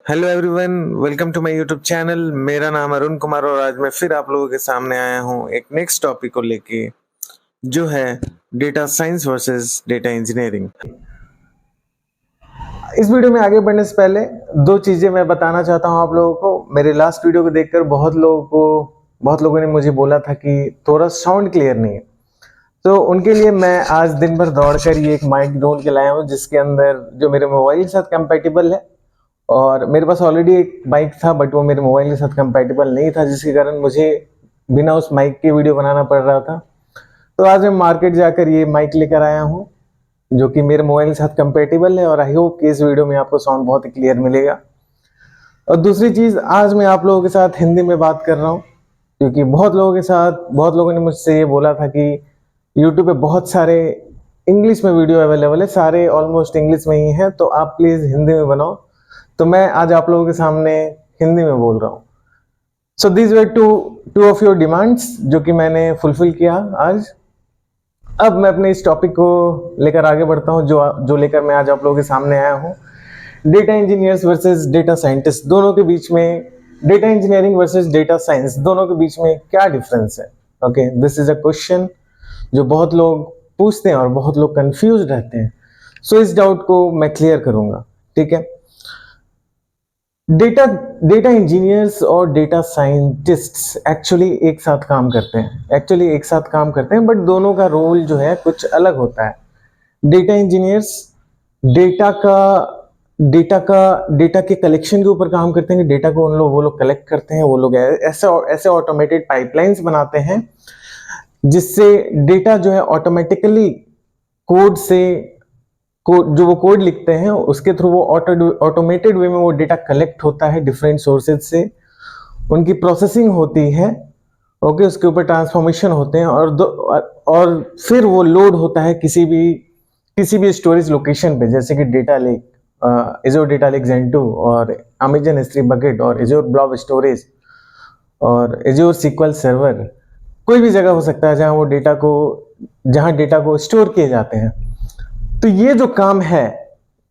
Hello everyone, welcome to my YouTube channel. मेरा नाम अरुण कुमार और आज मैं फिर आप लोगों के सामने आया हूँ एक नेक्स्ट टॉपिक को लेके, जो है data science versus data engineering. इस वीडियो में आगे बढ़ने से पहले दो चीजें मैं बताना चाहता हूँ आप लोगों को। मेरे लास्ट वीडियो को देखकर बहुत लोगों ने मुझे बोला था कि थोड़ा साउंड क्लियर नहीं है, तो उनके लिए मैं आज दिन भर दौड़कर ये एक माइक ढूंढ के लाया हूँ जिसके अंदर जो मेरे मोबाइल के साथ कंपैटिबल है। और मेरे पास ऑलरेडी एक माइक था बट वो मेरे मोबाइल के साथ कंपैटिबल नहीं था, जिसके कारण मुझे बिना उस माइक के वीडियो बनाना पड़ रहा था। तो आज मैं मार्केट जाकर ये माइक लेकर आया हूँ जो कि मेरे मोबाइल के साथ कंपैटिबल है और आई होप कि इस वीडियो में आपको साउंड बहुत ही क्लियर मिलेगा। और दूसरी चीज, आज मैं आप लोगों के साथ हिंदी में बात कर रहा हूँ क्योंकि बहुत लोगों ने मुझसे ये बोला था कि यूट्यूब पे बहुत सारे इंग्लिश में वीडियो अवेलेबल है, सारे ऑलमोस्ट इंग्लिश में ही है, तो आप प्लीज हिंदी में बनाओ। तो मैं आज आप लोगों के सामने हिंदी में बोल रहा हूँ। So these were two of your demands जो कि मैंने फुलफिल किया आज। अब मैं अपने इस टॉपिक को लेकर आगे बढ़ता हूँ जो लेकर मैं आज आप लोगों के सामने आया हूँ। Data engineers versus data scientist, दोनों के बीच में, data engineering versus data science, दोनों के बीच में क्या डिफरेंस है। Okay, this is a question जो बहुत लोग पूछते हैं और बहुत लोग कंफ्यूज रहते हैं। सो इस डाउट को मैं क्लियर करूंगा, ठीक है। डेटा इंजीनियर्स और डेटा साइंटिस्ट्स एक्चुअली एक साथ काम करते हैं, बट दोनों का रोल जो है कुछ अलग होता है। डेटा इंजीनियर्स डेटा के कलेक्शन के ऊपर काम करते हैं। डेटा को वो लोग कलेक्ट करते हैं, वो लोग ऐसे ऑटोमेटेड पाइपलाइंस बनाते हैं जिससे डेटा जो है ऑटोमेटिकली जो वो कोड लिखते हैं उसके थ्रू वो ऑटोमेटेड वे में वो डेटा कलेक्ट होता है डिफरेंट सोर्सेज से, उनकी प्रोसेसिंग होती है, ओके, उसके ऊपर ट्रांसफॉर्मेशन होते हैं और फिर वो लोड होता है किसी भी स्टोरेज लोकेशन पे, जैसे कि data lake, Azure data lake जेन2 और अमेजन S3 बकेट और एज़्योर ब्लॉब स्टोरेज और एज़्योर SQL सर्वर। कोई भी जगह हो सकता है जहां डेटा को स्टोर किए जाते हैं। तो ये जो काम है,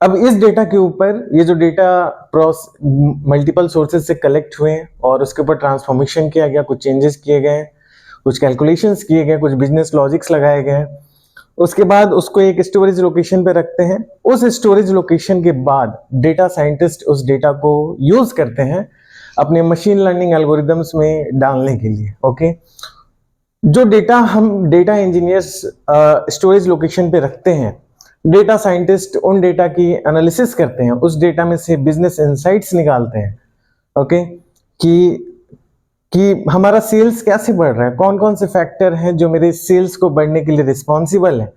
अब इस डेटा के ऊपर, ये जो डेटा मल्टीपल सोर्सेज से कलेक्ट हुए और उसके ऊपर ट्रांसफॉर्मेशन किया गया, कुछ चेंजेस किए गए, कुछ कैलकुलेशंस किए गए, कुछ बिजनेस लॉजिक्स लगाए गए, उसके बाद उसको एक स्टोरेज लोकेशन पे रखते हैं। उस स्टोरेज लोकेशन के बाद डेटा साइंटिस्ट उस डेटा को यूज करते हैं अपने मशीन लर्निंग एल्गोरिदम्स में डालने के लिए। ओके, जो डेटा हम डेटा इंजीनियर्स स्टोरेज लोकेशन पे रखते हैं, डेटा साइंटिस्ट उन डेटा की एनालिसिस करते हैं, उस डेटा में से बिजनेस इनसाइट्स निकालते हैं। ओके, कि हमारा सेल्स कैसे बढ़ रहा है, कौन कौन से फैक्टर हैं जो मेरे सेल्स को बढ़ने के लिए रिस्पॉन्सिबल है।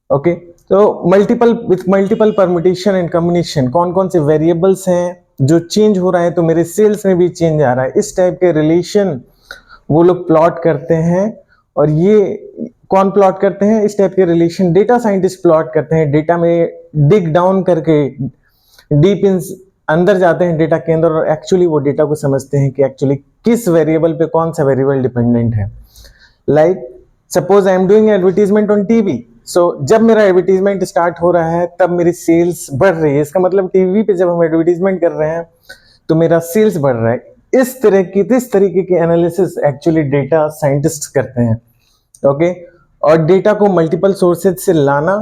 ओके, तो मल्टीपल परम्यूटेशन एंड कॉम्बिनेशन, कौन कौन से वेरिएबल्स हैं जो चेंज हो रहा है तो मेरे सेल्स में भी चेंज आ रहा है, इस टाइप के रिलेशन वो लोग प्लॉट करते हैं। और ये कौन प्लॉट करते हैं? इस टाइप के रिलेशन डेटा साइंटिस्ट प्लॉट करते हैं। डेटा में डिग डाउन करके अंदर जाते हैं डेटा के अंदर और एक्चुअली वो डेटा को समझते हैं कि एक्चुअली किस वेरिएबल पे कौन सा वेरिएबल डिपेंडेंट है। Like suppose I am doing advertisement on TV, so जब मेरा एडवर्टीजमेंट स्टार्ट हो रहा है तब मेरी सेल्स बढ़ रही है, इसका मतलब टीवी पे जब हम एडवर्टीजमेंट कर रहे हैं तो मेरा सेल्स बढ़ रहा है। इस तरीके के एनालिसिस एक्चुअली डेटा साइंटिस्ट करते हैं। ओके, और डेटा को मल्टीपल सोर्सेज से लाना,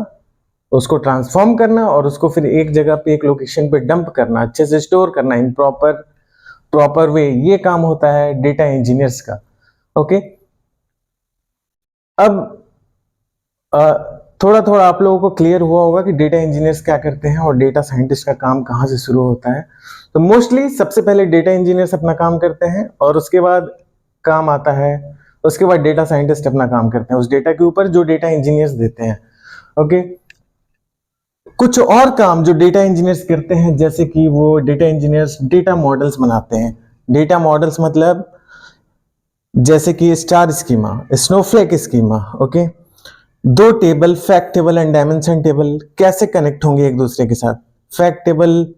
उसको ट्रांसफॉर्म करना और उसको फिर एक जगह पे, एक लोकेशन पे डंप करना, अच्छे से स्टोर करना इन प्रॉपर वे, ये काम होता है डेटा इंजीनियर्स का। ओके, अब थोड़ा थोड़ा आप लोगों को क्लियर हुआ होगा कि डेटा इंजीनियर्स क्या करते हैं और डेटा साइंटिस्ट का काम कहाँ से शुरू होता है। तो मोस्टली सबसे पहले डेटा इंजीनियर्स अपना काम करते हैं और उसके बाद डेटा साइंटिस्ट अपना काम करते हैं उस डेटा के ऊपर जो डेटा इंजीनियर्स देते हैं। ओके, कुछ और काम जो डेटा इंजीनियर्स करते हैं, जैसे कि वो डेटा इंजीनियर्स डेटा मॉडल्स बनाते हैं। डेटा मॉडल्स मतलब जैसे कि star schema, snowflake schema. Okay, दो table, fact table and dimension table कैसे कनेक्ट होंगे एक दूसरे के साथ, fact table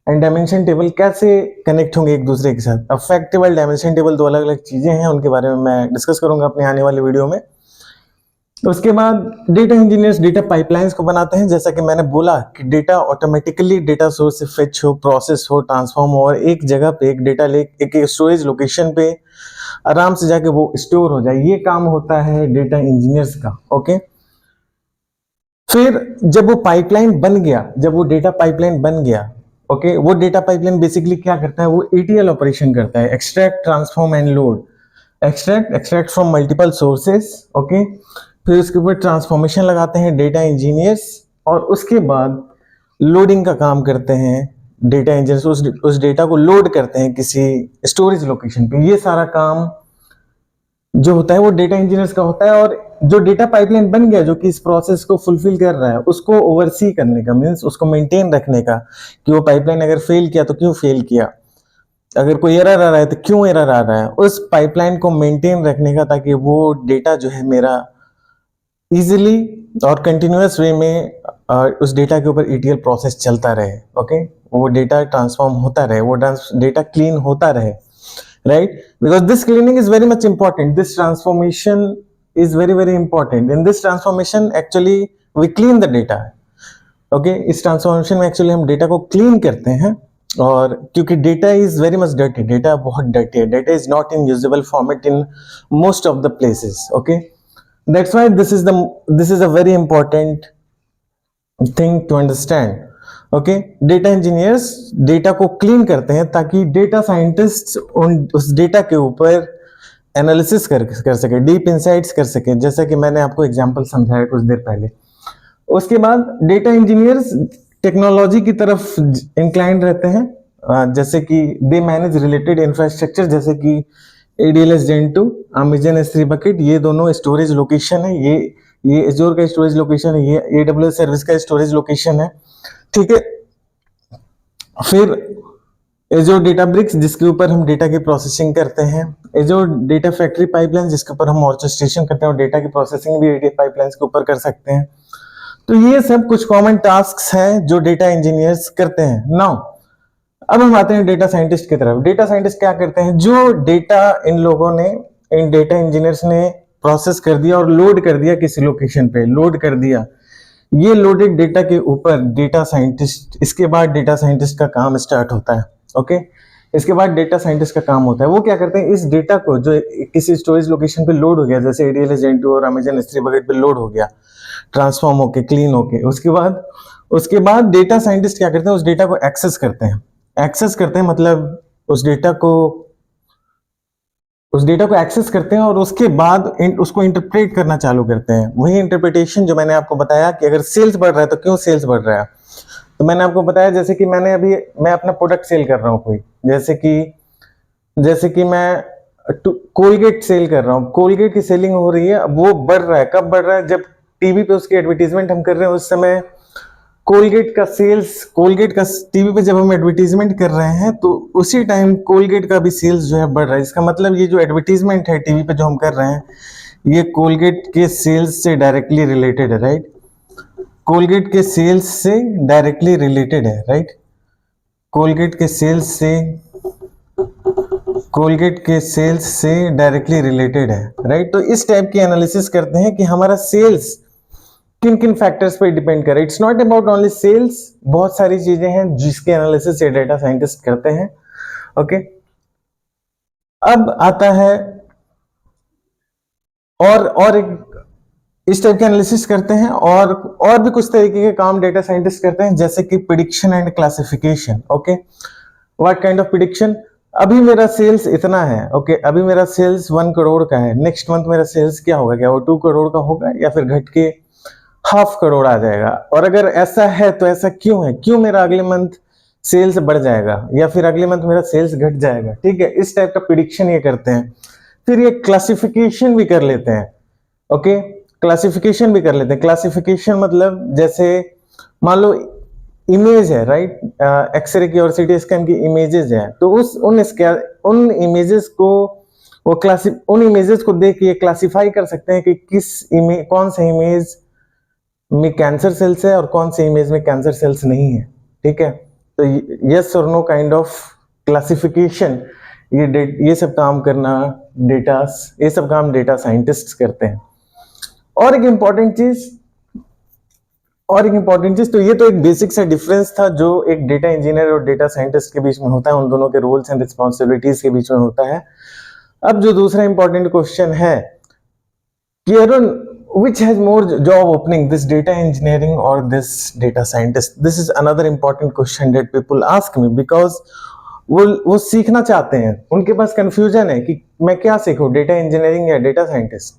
and dimension table कैसे कनेक्ट होंगे एक दूसरे के साथ। अब फैक्ट टेबल, डायमेंशन टेबल दो अलग अलग चीजें हैं, उनके बारे में मैं डिस्कस करूंगा अपने आने वाले वीडियो में। उसके बाद डेटा इंजीनियर्स डेटा पाइपलाइंस को बनाते हैं, जैसा कि मैंने बोला कि डेटा ऑटोमेटिकली डेटा सोर्स से फेच हो, प्रोसेस हो, ट्रांसफॉर्म हो और एक जगह पे एक डेटा लेक एक स्टोरेज लोकेशन पे आराम से जाके वो स्टोर हो जाए, ये काम होता है डेटा इंजीनियर्स का। ओके, फिर जब वो पाइपलाइन बन गया, जब वो डेटा पाइपलाइन बन गया, ओके, वो डेटा पाइपलाइन बेसिकली क्या करता है, वो ETL ऑपरेशन करता है, extract transform and load. Extract from multiple sources, okay, फिर उसके ऊपर ट्रांसफॉर्मेशन लगाते हैं डेटा इंजीनियर्स और उसके बाद लोडिंग का काम करते हैं डेटा इंजीनियर्स, उस डेटा को लोड करते हैं किसी स्टोरेज लोकेशन पे। ये सारा काम जो होता है वो डेटा इंजीनियर्स का होता है। और जो डेटा पाइपलाइन बन गया, जो कि इस प्रोसेस को फुलफिल कर रहा है, उसको ओवरसी करने का मीन्स उसको मेंटेन रखने का, कि वो पाइपलाइन अगर फेल किया तो क्यों फेल किया, अगर कोई एरर आ रहा है तो क्यों एरर आ रहा है, उस पाइपलाइन को मेंटेन रखने का, ताकि वो डेटा जो है मेरा इजीली और कंटिन्यूअस वे में उस डेटा के ऊपर ETL प्रोसेस चलता रहे। ओके, वो डेटा ट्रांसफॉर्म होता रहे, वो डेटा क्लीन होता रहे, right? Because this cleaning is very much important. This transformation is very important. In this transformation, actually, we clean the data. Okay? इस transformation में actually हम data को clean करते हैं, और क्योंकि data is very much dirty. Data बहुत dirty है. Data is not in usable format in most of the places. Okay? That's why this is a very important thing to understand. Okay, data engineers data को clean करते हैं ताकि data scientist उस data के ऊपर analysis कर सके, deep insights कर सके, जैसा कि मैंने आपको एग्जांपल समझाया कुछ देर पहले। उसके बाद डेटा इंजीनियर्स टेक्नोलॉजी की तरफ इंक्लाइंड रहते हैं, जैसे कि दे मैनेज रिलेटेड इंफ्रास्ट्रक्चर, जैसे कि ADLS Gen 2, Amazon S3 bucket, ये दोनों स्टोरेज लोकेशन है, ये एजोर का स्टोरेज लोकेशन है, ये AWS सर्विस का स्टोरेज लोकेशन है। ठीक है, फिर एजोर डेटाब्रिक्स, जिसके ऊपर हम डेटा की प्रोसेसिंग करते हैं, एजोर डेटा फैक्ट्री पाइपलाइन, जिसके ऊपर हम ऑर्केस्ट्रेशन करते हैं और डेटा की प्रोसेसिंग भी ETL पाइपलाइंस के ऊपर कर सकते हैं। तो ये सब कुछ कॉमन टास्क्स हैं जो डेटा इंजीनियर्स करते हैं। नाउ अब हम आते हैं डेटा साइंटिस्ट की तरफ। डेटा साइंटिस्ट क्या करते हैं, जो डेटा इन डेटा इंजीनियर्स ने प्रोसेस कर दिया और लोड कर दिया किसी लोकेशन पे, लोड कर दिया, ये लोडेड डेटा के ऊपर डेटा साइंटिस्ट, इसके बाद डेटा साइंटिस्ट का काम स्टार्ट होता है। ओके, इसके बाद डेटा साइंटिस्ट का काम होता है, वो क्या करते हैं, इस डेटा को जो किसी स्टोरेज लोकेशन पे लोड हो गया, जैसे ADLS Gen 2 और Amazon S3 बकेट पे लोड हो गया, ट्रांसफॉर्म होके, क्लीन होके, उसके बाद डेटा साइंटिस्ट क्या करते हैं, उस डेटा को एक्सेस करते हैं, मतलब उस डेटा को एक्सेस करते हैं और उसके बाद उसको इंटरप्रेट करना चालू करते हैं। वही इंटरप्रिटेशन जो मैंने आपको बताया कि अगर सेल्स बढ़ रहा है तो क्यों सेल्स बढ़ रहा है, तो मैंने आपको बताया जैसे कि मैं अपना प्रोडक्ट सेल कर रहा हूँ कोई, जैसे कि मैं कोलगेट सेल कर रहा हूँ, कोलगेट की सेलिंग हो रही है, वो बढ़ रहा है, कब बढ़ रहा है, जब टीवी पे उसकी एडवर्टीजमेंट हम कर रहे हैं, उस समय कोलगेट का टीवी पे जब हम एडवर्टीजमेंट कर रहे हैं तो उसी टाइम कोलगेट का भी सेल्स जो है बढ़ रहा है। इसका मतलब ये जो एडवर्टीजमेंट है टीवी पे जो हम कर रहे हैं, ये कोलगेट के सेल्स से डायरेक्टली रिलेटेड है, राइट? कोलगेट के सेल्स से डायरेक्टली रिलेटेड है, राइट? कोलगेट के सेल्स से डायरेक्टली रिलेटेड है, राइट? तो इस टाइप की एनालिसिस करते हैं कि हमारा सेल्स किन किन फैक्टर्स पे डिपेंड करे। It's not about only sales, बहुत सारी चीजें हैं जिसके एनालिसिस ये डेटा साइंटिस्ट करते हैं। ओके, अब आता है और एक इस टाइप के एनालिसिस करते हैं, और भी कुछ तरीके के काम डेटा साइंटिस्ट करते हैं, जैसे कि prediction and classification. Okay, what kind of prediction, अभी मेरा सेल्स इतना है, ओके, अभी मेरा सेल्स 1 करोड़ का है, नेक्स्ट मंथ मेरा सेल्स क्या होगा, क्या वो 2 करोड़ का होगा या फिर घट के 0.5 करोड़ आ जाएगा, और अगर ऐसा है तो ऐसा क्यों है, क्यों मेरा अगले मंथ सेल्स बढ़ जाएगा या फिर अगले मंथ मेरा सेल्स घट जाएगा। ठीक है, इस टाइप का प्रिडिक्शन ये करते हैं। फिर ये क्लासिफिकेशन भी कर लेते हैं। ओके, क्लासिफिकेशन भी कर लेते हैं। क्लासिफिकेशन मतलब जैसे मान लो इमेज है, राइट, एक्सरे की और CT स्कैन की इमेजेस है, तो उन इमेजेस को देख के क्लासिफाई कर सकते हैं कि कौन सा इमेज में कैंसर सेल्स है और कौन से इमेज में कैंसर सेल्स नहीं है। ठीक है, तो यस और नो काइंड ऑफ क्लासिफिकेशन, ये सब काम डेटा साइंटिस्ट करते हैं। और एक इंपॉर्टेंट चीज, तो ये तो एक बेसिक सा डिफरेंस था जो एक डेटा इंजीनियर और डेटा साइंटिस्ट के बीच में होता है, उन दोनों के रोल्स एंड रिस्पॉन्सिबिलिटीज के बीच में होता है। अब जो दूसरा इंपॉर्टेंट क्वेश्चन है कि Arun, which has more job opening, this data engineering or this data scientist? This is another important question that people ask me because वो सीखना चाहते हैं, उनके पास कंफ्यूजन है कि मैं क्या सीखूं, डेटा इंजीनियरिंग या डेटा साइंटिस्ट,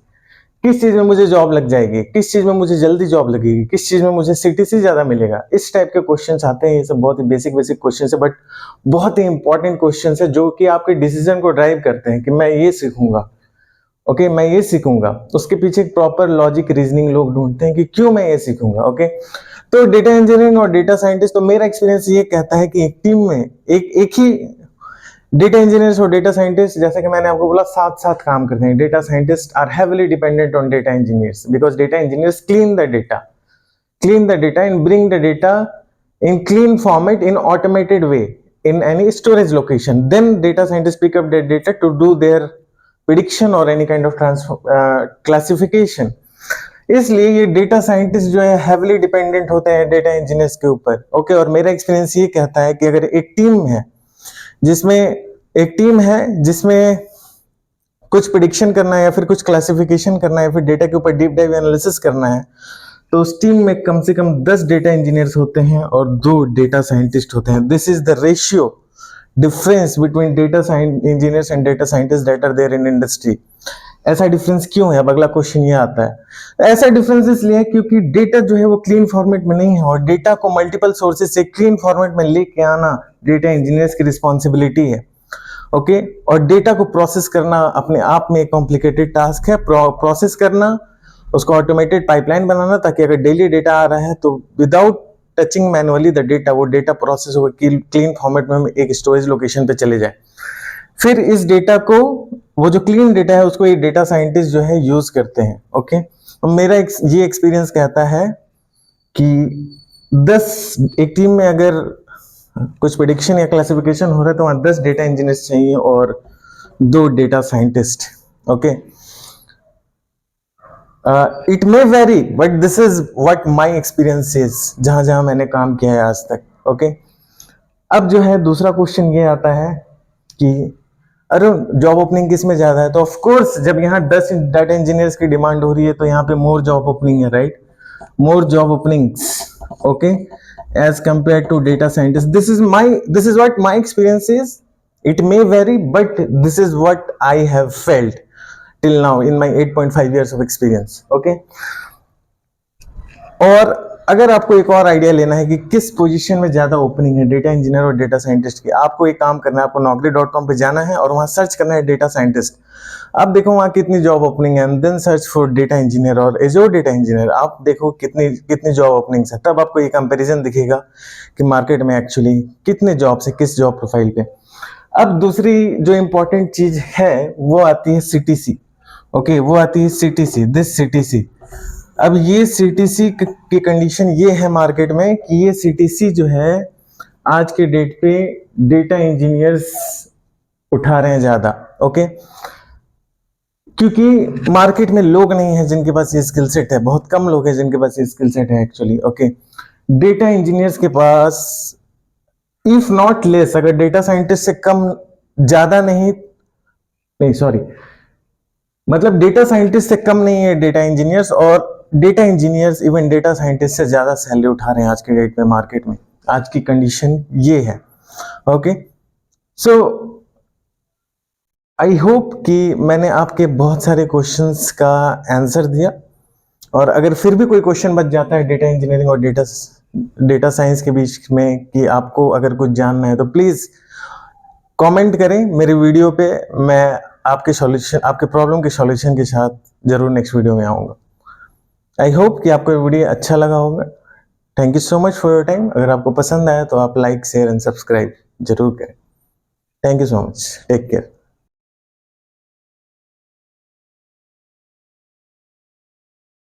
किस चीज में मुझे जॉब लग जाएगी, किस चीज में मुझे जल्दी जॉब लगेगी, किस चीज में मुझे सीटीसी ज्यादा मिलेगा। इस टाइप के क्वेश्चंस आते हैं। ये सब बहुत ही बेसिक क्वेश्चंस है, बट बहुत ही इंपॉर्टेंट क्वेश्चंस है जो कि आपके डिसीजन को ड्राइव करते हैं कि मैं ये सीखूंगा, ओके मैं ये सीखूंगा। उसके पीछे एक प्रॉपर लॉजिक रीजनिंग लोग ढूंढते हैं कि क्यों मैं ये सीखूंगा। ओके तो डेटा इंजीनियरिंग और डेटा साइंटिस्ट, तो मेरा एक्सपीरियंस ये कहता है कि एक टीम में एक ही डेटा इंजीनियर्स और डेटा साइंटिस्ट, जैसे कि मैंने आपको बोला, साथ साथ काम करते हैं। Data scientist are heavily dependent on data engineers because data engineers clean the data and bring the data in clean format in automated way in any storage location. Then data scientists pick up that data to do their prediction or any kind of classification. इसलिए ये data scientist जो है heavily dependent होते हैं data engineers के ऊपर। Okay और मेरा एक्सपीरियंस ये कहता है कि अगर एक टीम है जिसमें कुछ प्रिडिक्शन करना है या फिर कुछ क्लासिफिकेशन करना है या फिर डेटा के ऊपर डीप डाइव एनालिसिस करना है, तो उस टीम में कम से कम 10 डेटा इंजीनियर्स होते हैं और 2 डेटा साइंटिस्ट होते हैं। This is the ratio difference between data engineers and data scientist that are there in industry. ऐसा डिफरेंस क्यों है? अब अगला क्वेश्चन ये आता है। ऐसा डिफरेंस इसलिए है क्योंकि डेटा जो है वो क्लीन फॉर्मेट में नहीं है और डेटा को मल्टीपल सोर्सेज से क्लीन फॉर्मेट में लेके आना डेटा इंजीनियर्स की रिस्पॉन्सिबिलिटी है। ओके और डेटा को प्रोसेस करना अपने आप में एक कॉम्प्लिकेटेड टास्क है। प्रोसेस करना, उसको ऑटोमेटेड पाइपलाइन बनाना ताकि अगर डेली डेटा आ रहा है तो without touching manually the data, वो डेटा प्रोसेस हो क्लीन फॉर्मेट में एक स्टोरेज लोकेशन पे चले जाए। फिर इस डेटा को, वो जो क्लीन डेटा है उसको ये डेटा साइंटिस्ट जो है यूज करते हैं। ओके तो मेरा ये एक्सपीरियंस कहता है कि 10 एक टीम में अगर कुछ प्रेडिक्शन या क्लासिफिकेशन हो रहा है तो वहां 10 डेटा इंजीनियर्स चाहिए और 2 data scientist. Okay it may very but this is what my experience is, जहां मैंने काम किया है आज तक। ओके अब जो है दूसरा क्वेश्चन ये आता है कि अरे जॉब ओपनिंग किस में ज्यादा है? तो ऑफ कोर्स जब यहाँ 10 डाटा इंजीनियर्स की डिमांड हो रही है तो यहाँ पे मोर जॉब ओपनिंग है, राइट? More job openings, okay, as compare to data scientist. This is what my experience is. It may very but this is what I have felt till now in my 8.5 years of experience. Okay और अगर आपको एक और idea लेना है कि किस position में ज्यादा ओपनिंग है डेटा इंजीनियर और डेटा साइंटिस्ट की, आपको एक काम करना है, आपको naukri.com पे जाना है और वहां सर्च करना है डेटा साइंटिस्ट। आप देखो वहां कितनी जॉब ओपनिंग है, then search for data engineer और एजोर डेटा इंजीनियर। आप देखो कितनी जॉब ओपनिंग्स है, तब आपको ये कंपैरिजन दिखेगा कि मार्केट में एक्चुअली कितने जॉब्स है किस जॉब प्रोफाइल पे। अब दूसरी जो इंपॉर्टेंट चीज है वो आती है सीटीसी। ओके वो आती है सीटीसी, दिस सीटीसी। अब ये सीटीसी की कंडीशन ये है मार्केट में कि ये सीटीसी जो है आज के डेट पे डेटा इंजीनियर्स उठा रहे हैं ज्यादा। ओके क्योंकि मार्केट में लोग नहीं है जिनके पास ये स्किल सेट है, बहुत कम लोग हैं जिनके पास ये स्किल सेट है एक्चुअली। ओके डेटा इंजीनियर्स के पास इफ नॉट लेस, अगर डेटा साइंटिस्ट से कम, ज्यादा नहीं सॉरी, मतलब डेटा साइंटिस्ट से कम नहीं है डेटा इंजीनियर्स, और data engineers even data scientist से ज्यादा सैलरी उठा रहे हैं आज के डेट में मार्केट में। आज की कंडीशन ये है। ओके सो आई होप कि मैंने आपके बहुत सारे क्वेश्चंस का आंसर दिया, और अगर फिर भी कोई क्वेश्चन बच जाता है डेटा इंजीनियरिंग और डेटा साइंस के बीच में कि आपको अगर कुछ जानना है, तो प्लीज कमेंट करें मेरे वीडियो पे। मैं आपके प्रॉब्लम के सॉल्यूशन के साथ जरूर नेक्स्ट वीडियो में आऊंगा। आई होप कि आपको वीडियो अच्छा लगा होगा। Thank you so much for your time. अगर आपको पसंद आया तो आप लाइक, शेयर एंड सब्सक्राइब जरूर करें। Thank you so much, take care.